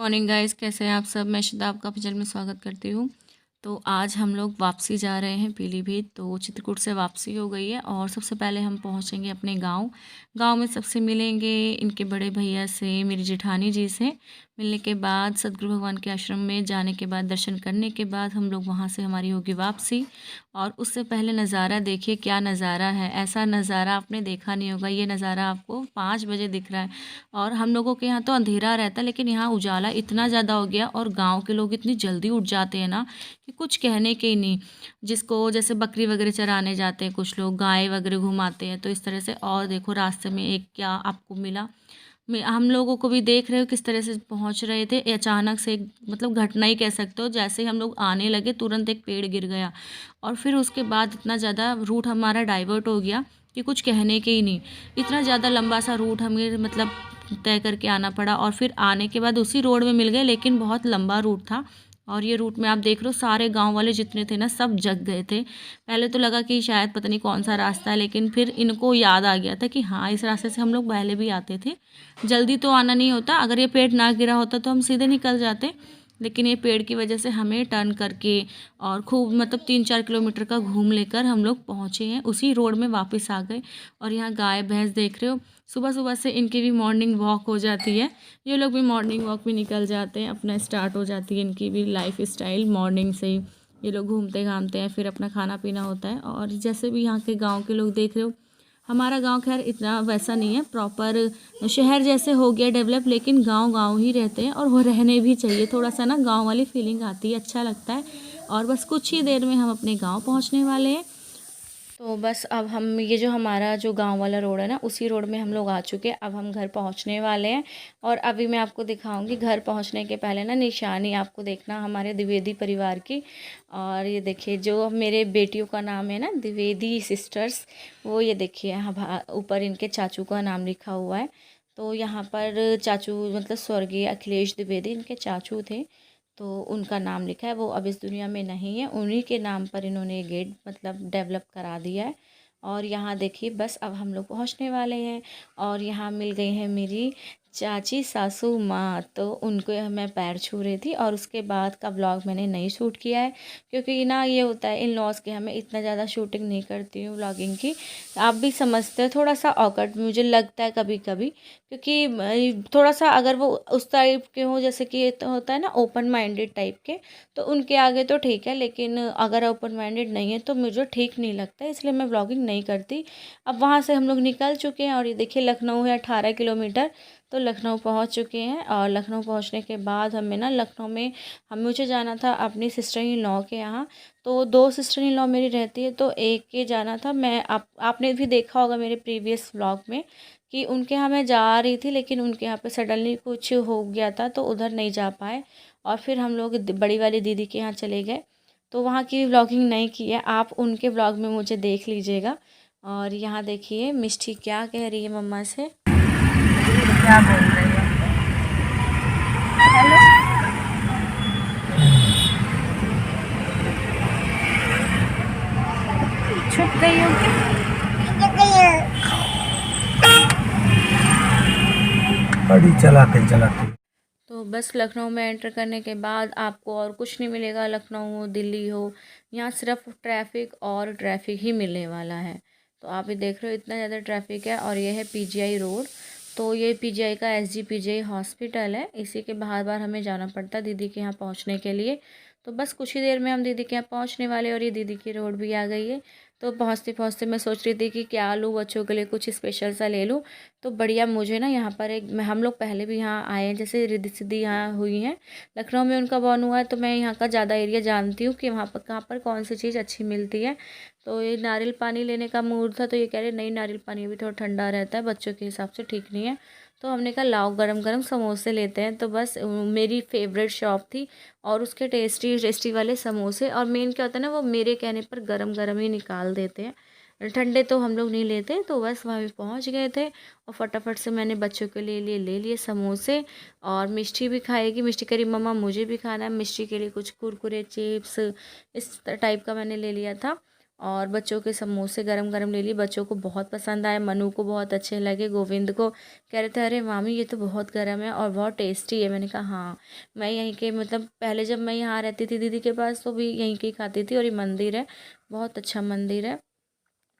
Morning guys, कैसे हैं आप सब। मैं शिदा आपका चैनल में स्वागत करती हूँ। तो आज हम लोग वापसी जा रहे हैं पीलीभीत। तो चित्रकूट से वापसी हो गई है और सबसे पहले हम पहुँचेंगे अपने गांव में सबसे मिलेंगे, इनके बड़े भैया से, मेरी जेठानी जी से। मिलने के बाद सतगुरु भगवान के आश्रम में जाने के बाद, दर्शन करने के बाद हम लोग वहाँ से हमारी होगी वापसी। और उससे पहले नज़ारा देखिए, क्या नज़ारा है। ऐसा नज़ारा आपने देखा नहीं होगा। ये नज़ारा आपको 5 बजे दिख रहा है और हम लोगों के यहाँ तो अंधेरा रहता है, लेकिन यहाँ उजाला इतना ज़्यादा हो गया और गांव के लोग इतनी जल्दी उठ जाते हैं ना कि कुछ कहने के ही नहीं। जिसको जैसे बकरी वगैरह चराने जाते हैं, कुछ लोग गाय वगैरह घुमाते हैं, तो इस तरह से। और देखो रास्ते में एक क्या आपको मिला, हम लोगों को भी देख रहे हो किस तरह से पहुंच रहे थे। अचानक से मतलब घटना ही कह सकते हो। जैसे ही हम लोग आने लगे तुरंत एक पेड़ गिर गया और फिर उसके बाद इतना ज़्यादा रूट हमारा डाइवर्ट हो गया कि कुछ कहने के ही नहीं। इतना ज़्यादा लंबा सा रूट हमें मतलब तय करके आना पड़ा और फिर आने के बाद उसी रोड में मिल गए, लेकिन बहुत लंबा रूट था। और ये रूट में आप देख रहे हो सारे गांव वाले जितने थे ना, सब जग गए थे। पहले तो लगा कि शायद पता नहीं कौन सा रास्ता है, लेकिन फिर इनको याद आ गया था कि हाँ, इस रास्ते से हम लोग पहले भी आते थे। जल्दी तो आना नहीं होता। अगर ये पेड़ ना गिरा होता तो हम सीधे निकल जाते, लेकिन ये पेड़ की वजह से हमें टर्न करके और खूब मतलब 3-4 किलोमीटर का घूम लेकर हम लोग पहुँचे हैं, उसी रोड में वापस आ गए। और यहाँ गाय भैंस देख रहे हो, सुबह सुबह से इनकी भी मॉर्निंग वॉक हो जाती है। ये लोग भी मॉर्निंग वॉक भी निकल जाते हैं, अपना स्टार्ट हो जाती है इनकी भी लाइफ स्टाइल। मॉर्निंग से ही ये लोग घूमते घामते हैं, फिर अपना खाना पीना होता है। और जैसे भी यहाँ के गाँव के लोग देख रहे हो, हमारा गांव खैर इतना वैसा नहीं है, प्रॉपर शहर जैसे हो गया डेवलप, लेकिन गांव गांव ही रहते हैं और वो रहने भी चाहिए। थोड़ा सा ना गांव वाली फीलिंग आती है, अच्छा लगता है। और बस कुछ ही देर में हम अपने गांव पहुंचने वाले हैं। तो बस अब हम ये जो हमारा जो गांव वाला रोड है ना, उसी रोड में हम लोग आ चुके हैं। अब हम घर पहुंचने वाले हैं और अभी मैं आपको दिखाऊंगी घर पहुंचने के पहले ना निशानी आपको देखना हमारे द्विवेदी परिवार की। और ये देखिए, जो मेरे बेटियों का नाम है ना द्विवेदी सिस्टर्स, वो ये देखिए यहाँ ऊपर इनके चाचू का नाम लिखा हुआ है। तो यहाँ पर चाचू मतलब स्वर्गीय अखिलेश द्विवेदी इनके चाचू थे, तो उनका नाम लिखा है। वो अब इस दुनिया में नहीं है, उन्हीं के नाम पर इन्होंने गेट मतलब डेवलप करा दिया है। और यहाँ देखिए बस अब हम लोग पहुँचने वाले हैं। और यहाँ मिल गई है मेरी चाची सासू माँ, तो उनको मैं पैर छू रही थी। और उसके बाद का ब्लॉग मैंने नहीं शूट किया है, क्योंकि ना ये होता है इन लॉज के, हमें इतना ज़्यादा शूटिंग नहीं करती हूँ ब्लॉगिंग की। आप भी समझते हो, थोड़ा सा ऑकवर्ड मुझे लगता है कभी कभी, क्योंकि थोड़ा सा अगर वो उस टाइप के हो जैसे कि तो होता है ना ओपन माइंडेड टाइप के, तो उनके आगे तो ठीक है, लेकिन अगर ओपन माइंडेड नहीं है तो मुझे ठीक नहीं लगता, इसलिए मैं ब्लॉगिंग नहीं करती। अब वहाँ से हम लोग निकल चुके हैं और ये देखिए लखनऊ है 18 किलोमीटर। तो लखनऊ पहुँच चुके हैं और लखनऊ पहुँचने के बाद हमें ना लखनऊ में मुझे जाना था अपनी सिस्टर इन लॉ के यहाँ। तो 2 सिस्टर इन लॉ मेरी रहती है, तो एक के जाना था। मैं आपने भी देखा होगा मेरे प्रीवियस व्लॉग में कि उनके यहाँ मैं जा रही थी, लेकिन उनके यहाँ पे सडनली कुछ हो गया था तो उधर नहीं जा पाए। और फिर हम लोग बड़ी वाली दीदी के यहाँ चले गए, तो वहाँ की व्लॉगिंग नहीं की है, आप उनके व्लॉग में मुझे देख लीजिएगा। और यहाँ देखिए मिष्टी क्या कह रही है मम्मा से। क्या बोल रही है? हेलो। छुप गई हो क्या? गाड़ी चलाते चलाते। तो बस लखनऊ में एंटर करने के बाद आपको और कुछ नहीं मिलेगा, लखनऊ हो दिल्ली हो, यहाँ सिर्फ ट्रैफिक और ट्रैफिक ही मिलने वाला है। तो आप ये देख रहे हो इतना ज़्यादा ट्रैफिक है। और ये है पीजीआई रोड। तो ये पीजीआई का एसजी पीजीआई हॉस्पिटल है, इसी के बाहर बाहर हमें जाना पड़ता है दीदी के यहाँ पहुँचने के लिए। तो बस कुछ ही देर में हम दीदी के यहाँ पहुँचने वाले, और ये दीदी की रोड भी आ गई है। तो पहुँचते पहुँचते मैं सोच रही थी कि क्या लूँ बच्चों के लिए, कुछ स्पेशल सा ले लूँ। तो बढ़िया मुझे ना यहाँ पर एक हम लोग पहले भी यहाँ आए हैं, जैसे रिद्धि सिद्धि यहाँ हुई हैं, लखनऊ में उनका बॉर्न हुआ है, तो मैं यहाँ का ज़्यादा एरिया जानती हूँ कि वहाँ पर कहाँ पर कौन सी चीज़ अच्छी मिलती है। तो ये नारियल पानी लेने का मूड था, तो ये कह रहे नहीं नारियल पानी भी थोड़ा ठंडा रहता है, बच्चों के हिसाब से ठीक नहीं है। तो हमने कहा लाओ गरम गरम समोसे लेते हैं। तो बस मेरी फेवरेट शॉप थी, और उसके टेस्टी टेस्टी वाले समोसे। और मेन क्या होता है ना, वो मेरे कहने पर गरम गरम ही निकाल देते हैं, ठंडे तो हम लोग नहीं लेते। तो बस वहाँ भी पहुँच गए थे और फटाफट से मैंने बच्चों के लिए ले लिए समोसे। और मिष्टी भी खाएगी, मिष्टी करी मम्मा मुझे भी खाना है। मिष्टी के लिए कुछ कुरकुरे चिप्स इस टाइप का मैंने ले लिया था। और बच्चों के समोसे गरम गरम ले लिए। बच्चों को बहुत पसंद आए, मनु को बहुत अच्छे लगे, गोविंद को कह रहे थे अरे मामी ये तो बहुत गर्म है और बहुत टेस्टी है। मैंने कहा हाँ, मैं यहीं के मतलब पहले जब मैं यहाँ रहती थी दीदी के पास तो भी यहीं के ही खाती थी। और ये मंदिर है, बहुत अच्छा मंदिर है।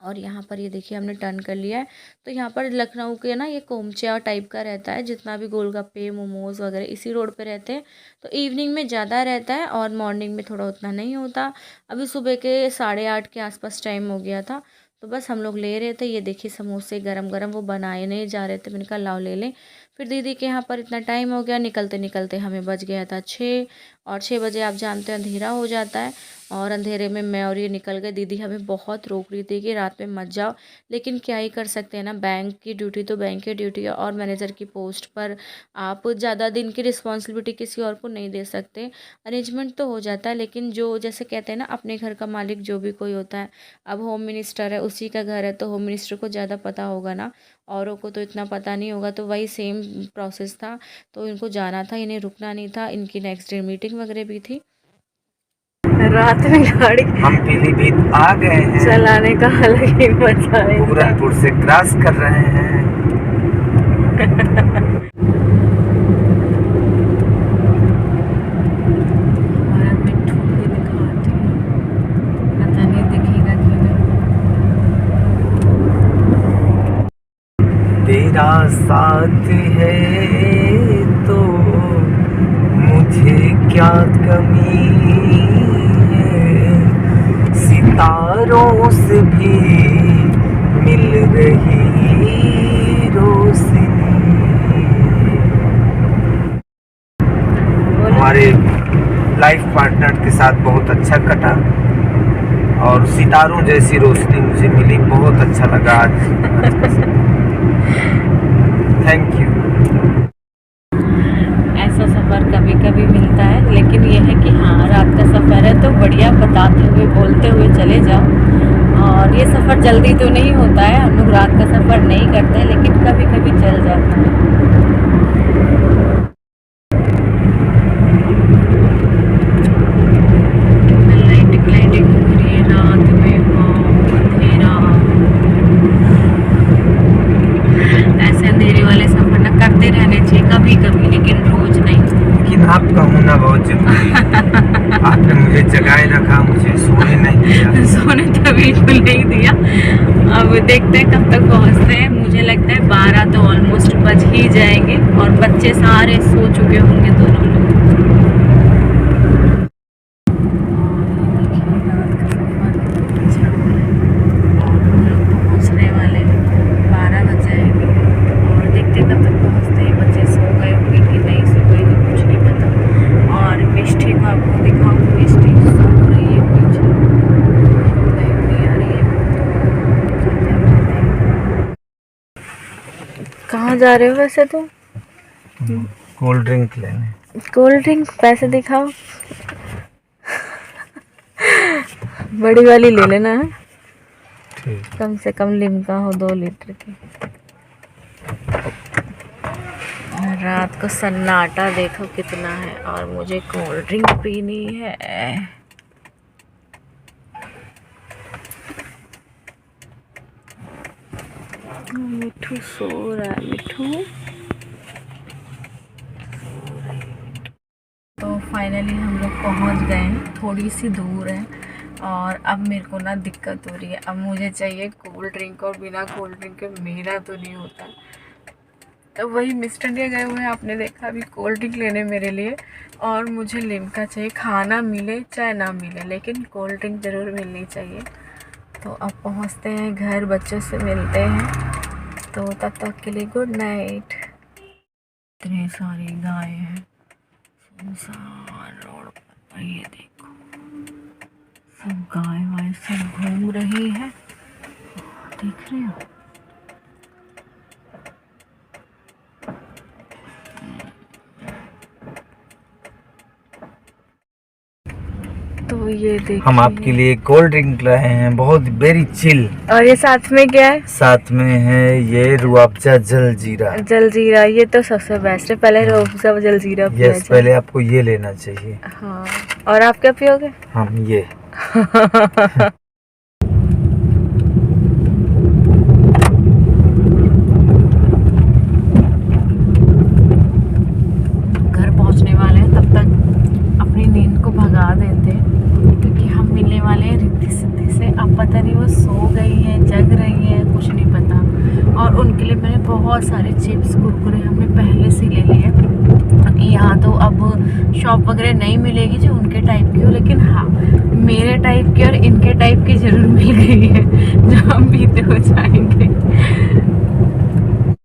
और यहाँ पर ये देखिए हमने टर्न कर लिया है। तो यहाँ पर लखनऊ के ना ये कोमचा टाइप का रहता है, जितना भी गोलगप्पे मोमोज़ वगैरह इसी रोड पे रहते हैं। तो इवनिंग में ज़्यादा रहता है और मॉर्निंग में थोड़ा उतना नहीं होता। अभी सुबह के 8:30 के आसपास टाइम हो गया था। तो बस हम लोग ले रहे थे, ये देखिए समोसे गरम गरम वो बनाए नहीं जा रहे थे। मैंने कहा लाओ ले लें। फिर दीदी के यहाँ पर इतना टाइम हो गया, निकलते निकलते हमें बज गया था 6। और 6 बजे आप जानते हैं अंधेरा हो जाता है। और अंधेरे में मैं और ये निकल गए। दीदी हमें बहुत रोक रही थी कि रात में मत जाओ, लेकिन क्या ही कर सकते हैं ना, बैंक की ड्यूटी तो बैंक की ड्यूटी है। और मैनेजर की पोस्ट पर आप ज़्यादा दिन की रिस्पॉन्सिबिलिटी किसी और को नहीं दे सकते। अरेंजमेंट तो हो जाता है, लेकिन जो जैसे कहते हैं ना अपने घर का मालिक जो भी कोई होता है, अब होम मिनिस्टर है उसी का घर है तो होम मिनिस्टर को ज़्यादा पता होगा ना, औरों को तो इतना पता नहीं होगा। तो वही सेम प्रोसेस था। तो इनको जाना था, इन्हें रुकना नहीं था, इनकी नेक्स्ट डे मीटिंग वगैरह भी थी। रात में गाड़ी हम पीलीभीत आ गए हैं, चलाने का अलग ही मजा है। पूरनपुर से क्रॉस कर रहे हैं। हमारा मिट्ठू को दिखाती हूँ, पता नहीं दिखेगा कि नहीं। तेरा साथ है तो मुझे क्या कमी है, सितारों से भी मिल रही रोशनी। हमारे लाइफ पार्टनर के साथ बहुत अच्छा कटा और सितारों जैसी रोशनी मुझे मिली, बहुत अच्छा लगा आज थैंक यू। ऐसा सफ़र कभी कभी मिलता है, लेकिन ये है कि हाँ रात का सफ़र है तो बढ़िया बताते हुए बोलते हुए चले जाओ। और ये सफ़र जल्दी तो नहीं होता है, हम लोग रात का सफ़र नहीं करते, लेकिन कभी कभी चल जाता है। लाइटिंग हो रही है रात में, अंधेरा। ऐसे अंधेरे वाले सफ़र ना करते रहने चाहिए कभी कभी, लेकिन रोज नहीं। लेकिन आपका होना बहुत जरूरी है। आपने मुझे जगाए रखा, मुझे सोने नहीं दिया। सोने तो बिल्कुल नहीं दिया। अब देखते हैं कब तक पहुंचते हैं। मुझे लगता है 12 तो ऑलमोस्ट बज ही जाएंगे और बच्चे सारे सो चुके होंगे दोनों लोग। पहुंचने वाले हैं, 12 बज जाएंगे और देखते हैं कब तक पहुंचते हैं। बच्चे सो गए होंगे कि नहीं सो गए तो कुछ नहीं पता। और मिष्टी को आपको दिखाऊँ, मिष्टी सो रही है पीछे, नहीं आ रही है। कहाँ जा रहे हो वैसे तुम? कोल्ड ड्रिंक लेने। Cold drink? पैसे दिखाओ। बड़ी वाली ले लेना है, ठीक। कम से कम लिम्का हो 2 लीटर की। रात को सन्नाटा देखो कितना है और मुझे कोल्ड ड्रिंक पीनी है। मिठू सो रहा है, मिठू। तो फाइनली हम लोग पहुंच गए हैं, थोड़ी सी दूर है। और अब मेरे को ना दिक्कत हो रही है, अब मुझे चाहिए कोल्ड ड्रिंक और बिना कोल्ड ड्रिंक के मेरा तो नहीं होता। तो वही मिस्टर इंडिया गए हुए हैं, आपने देखा, अभी कोल्ड ड्रिंक लेने मेरे लिए। और मुझे लिम्का चाहिए, खाना मिले चाहे ना मिले लेकिन कोल्ड ड्रिंक ज़रूर मिलनी चाहिए। तो अब पहुंचते हैं घर, बच्चों से मिलते हैं। तो तब तक के लिए गुड नाइट। इतनी सारी गायें हैं सुनसान रोड पर, ये देखो सब गाय वाय सब घूम रही है, देख रहे हो। तो ये देखिए हम आपके लिए कोल्ड ड्रिंक लाए हैं, बहुत वेरी चिल। और ये साथ में क्या है? साथ में है ये रूअफ़ज़ा जलजीरा। जलजीरा, ये तो सबसे बेस्ट है। पहले रूअफ़ज़ा जलजीरा पिया यस, पहले आपको ये लेना चाहिए। हाँ, और आप क्या पियोगे? हम ये जगा देते, क्योंकि हम मिलने वाले हैं रिद्धि सिद्धि से। अब पता नहीं वो सो गई हैं, जग रही हैं, कुछ नहीं पता। और उनके लिए मैंने बहुत सारे चिप्स कुरकुरे हमने पहले से ले लिए, क्योंकि यहाँ तो अब शॉप वगैरह नहीं मिलेगी जो उनके टाइप की हो, लेकिन हाँ मेरे टाइप की और इनके टाइप की ज़रूर मिल गई है जो हम पीते हो जाएंगे।